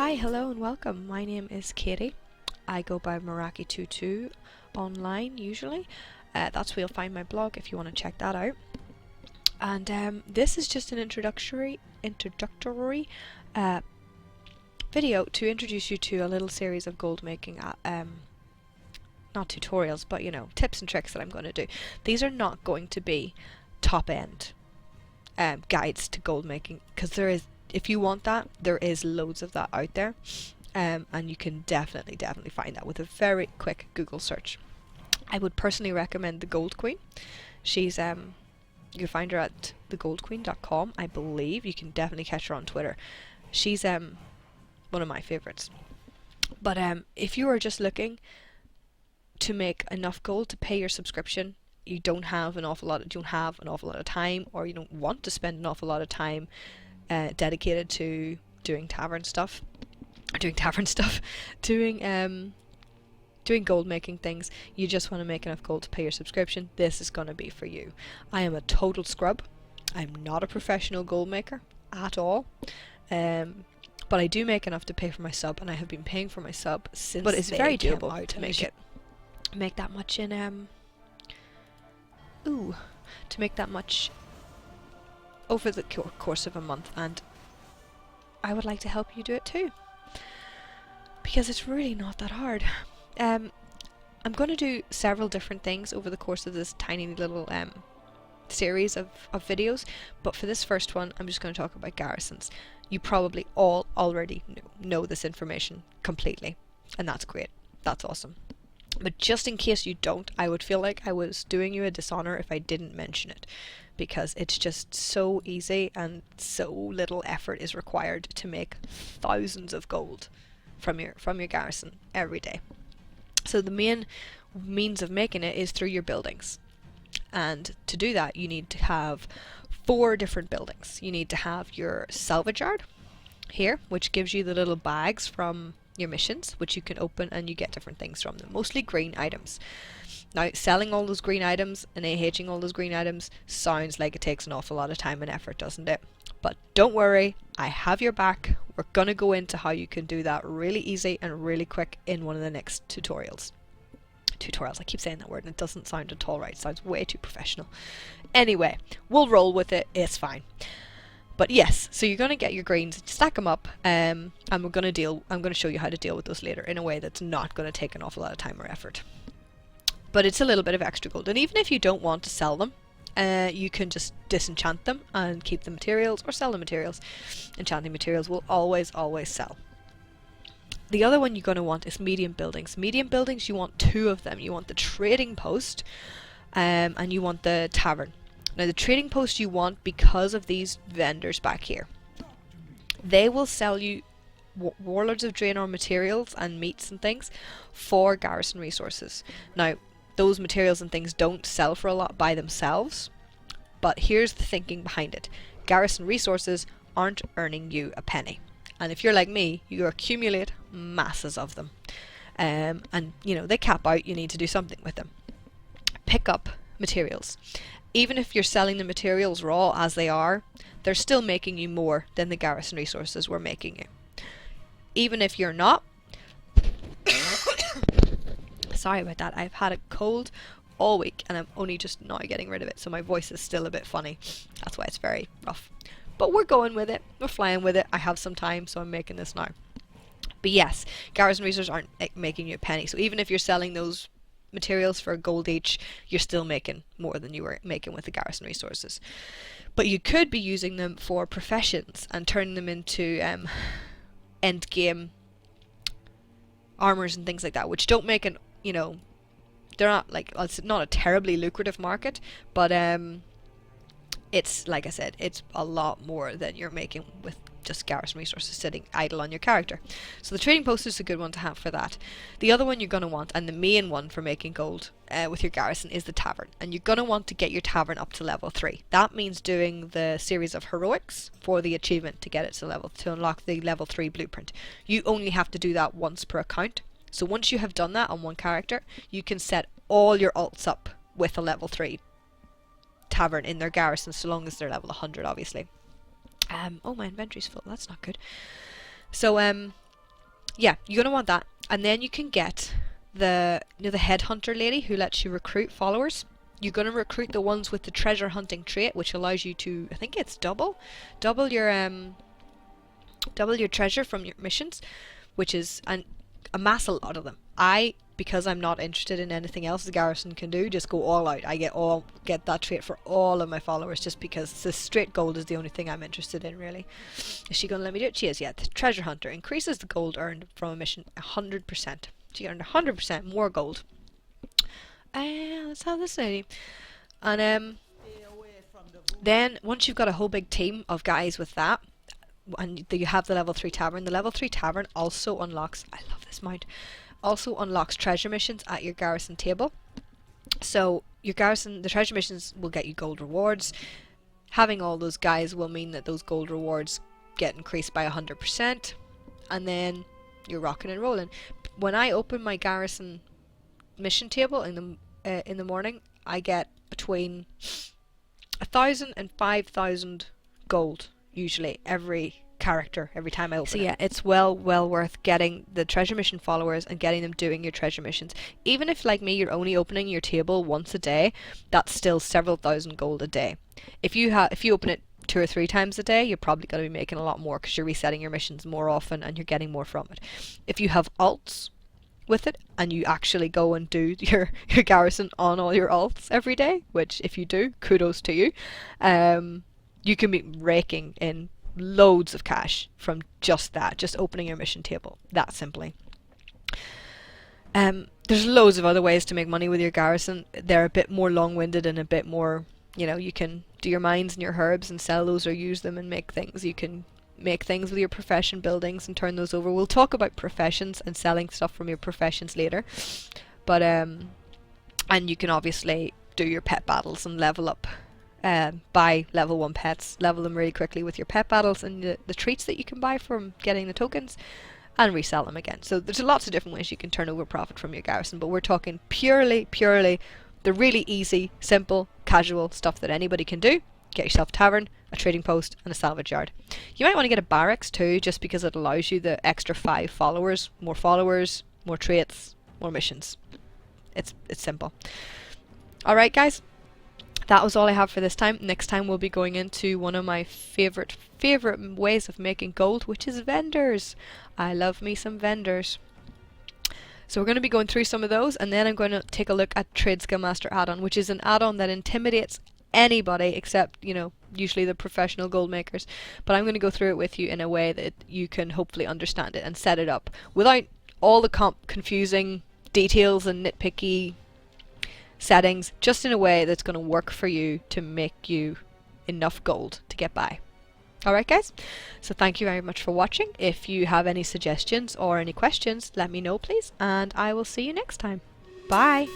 Hi, hello and welcome. My name is Katie. I go by Meraki22 online usually. That's where you'll find my blog if you want to check that out. And this is just an introductory video to introduce you to a little series of gold making not tutorials, but tips and tricks that I'm going to do. These are not going to be top end guides to gold making, because if you want that, there is loads of that out there, and you can definitely find that with a very quick Google search. I would personally recommend the Gold Queen. She's you can find her at thegoldqueen.com, I believe. You can definitely catch her on Twitter. She's one of my favorites. But if you are just looking to make enough gold to pay your subscription, you don't have an awful lot of time, or you don't want to spend an awful lot of time dedicated to doing gold making things, you just want to make enough gold to pay your subscription, this is going to be for you. I am a total scrub. I'm not a professional gold maker at all, but I do make enough to pay for my sub, and I have been paying for my sub since. But it's very doable to make that much in to make that much over the course of a month, and I would like to help you do it too, because it's really not that hard. I'm going to do several different things over the course of this tiny little series of videos, but for this first one I'm just going to talk about Garrisons. You probably all already know this information completely, and that's great, that's awesome. But just in case you don't, I would feel like I was doing you a dishonor if I didn't mention it, because it's just so easy and so little effort is required to make thousands of gold from your garrison every day. So the main means of making it is through your buildings, and to do that you need to have 4 different buildings. You need to have your salvage yard here, which gives you the little bags from your missions, which you can open and you get different things from them, mostly green items. Now, selling all those green items and AHing all those green items sounds like it takes an awful lot of time and effort, doesn't it? But don't worry, I have your back. We're going to go into how you can do that really easy and really quick in one of the next tutorials. I keep saying that word and it doesn't sound at all right. It sounds way too professional. Anyway, we'll roll with it. It's fine. But yes, so you're going to get your greens, stack them up, and I'm going to show you how to deal with those later in a way that's not going to take an awful lot of time or effort. But it's a little bit of extra gold, and even if you don't want to sell them, you can just disenchant them and keep the materials, or sell the materials. Enchanting materials will always sell. The other one you're going to want is medium buildings. Medium buildings, you want 2 of them. You want the trading post, and you want the tavern. Now the trading post you want because of these vendors back here. They will sell you Warlords of Draenor materials and meats and things for garrison resources. Now those materials and things don't sell for a lot by themselves, but here's the thinking behind it. Garrison resources aren't earning you a penny, and if you're like me, you accumulate masses of them, and they cap out. You need to do something with them. Pick up materials. Even if you're selling the materials raw as they are, they're still making you more than the garrison resources were making you. Even if you're not, sorry about that, I've had a cold all week and I'm only just now getting rid of it, so my voice is still a bit funny. That's why it's very rough. But we're going with it, we're flying with it. I have some time, so I'm making this now. But yes, garrison resources aren't making you a penny, so even if you're selling those materials for gold each, you're still making more than you were making with the garrison resources. But you could be using them for professions and turning them into end game armors and things like that, which don't make an they're not it's not a terribly lucrative market, but it's, like I said, it's a lot more than you're making with just garrison resources sitting idle on your character. So the trading post is a good one to have for that. The other one you're going to want, and the main one for making gold with your garrison, is the tavern. And you're going to want to get your tavern up to level 3. That means doing the series of heroics for the achievement to get it to unlock the level 3 blueprint. You only have to do that once per account. So once you have done that on one character, you can set all your alts up with a level 3 tavern in their garrison, so long as they're level 100, obviously. Oh, my inventory's full. That's not good. So yeah, you're going to want that. And then you can get the, you know, the headhunter lady who lets you recruit followers. You're going to recruit the ones with the treasure hunting trait, which allows you to, I think it's double your treasure from your missions, which is amass a lot of them. Because I'm not interested in anything else the garrison can do, just go all out. I get that trait for all of my followers, just because the straight gold is the only thing I'm interested in, really. Is she going to let me do it? She is, yeah. The treasure hunter increases the gold earned from a mission 100%. So you earn 100% more gold. Let's have this lady. And then once you've got a whole big team of guys with that, and you have the level 3 tavern. The level 3 tavern also unlocks, I love this mount, also unlocks treasure missions at your garrison table. So your garrison, the treasure missions will get you gold rewards. Having all those guys will mean that those gold rewards get increased by 100%, and then you're rocking and rolling. When I open my garrison mission table in the morning, I get between 1,000 and 5,000 gold usually every character every time I open it. So yeah, it's well worth getting the treasure mission followers and getting them doing your treasure missions. Even if, like me, you're only opening your table once a day, that's still several thousand gold a day. If you open it 2 or 3 times a day, you're probably going to be making a lot more because you're resetting your missions more often and you're getting more from it. If you have alts with it and you actually go and do your garrison on all your alts every day, which if you do, kudos to you, you can be raking in loads of cash from just that, just opening your mission table, that simply. There's loads of other ways to make money with your garrison. They're a bit more long-winded and a bit more, you know, you can do your mines and your herbs and sell those or use them and make things. You can make things with your profession buildings and turn those over. We'll talk about professions and selling stuff from your professions later. But and you can obviously do your pet battles and level up, buy level 1 pets, level them really quickly with your pet battles and the treats that you can buy from getting the tokens, and resell them again. So there's lots of different ways you can turn over profit from your garrison, but we're talking purely the really easy, simple, casual stuff that anybody can do. Get yourself a tavern, a trading post, and a salvage yard. You might want to get a barracks too, just because it allows you the extra 5 followers, more traits, more missions. It's simple. Alright guys, that was all I have for this time. Next time we'll be going into one of my favorite ways of making gold, which is vendors. I love me some vendors. So we're going to be going through some of those, and then I'm going to take a look at Trade Skill Master add-on, which is an add-on that intimidates anybody except, you know, usually the professional gold makers. But I'm going to go through it with you in a way that you can hopefully understand it and set it up without all the confusing details and nitpicky settings, just in a way that's going to work for you to make you enough gold to get by. Alright guys, so thank you very much for watching. If you have any suggestions or any questions, let me know please, and I will see you next time. Bye!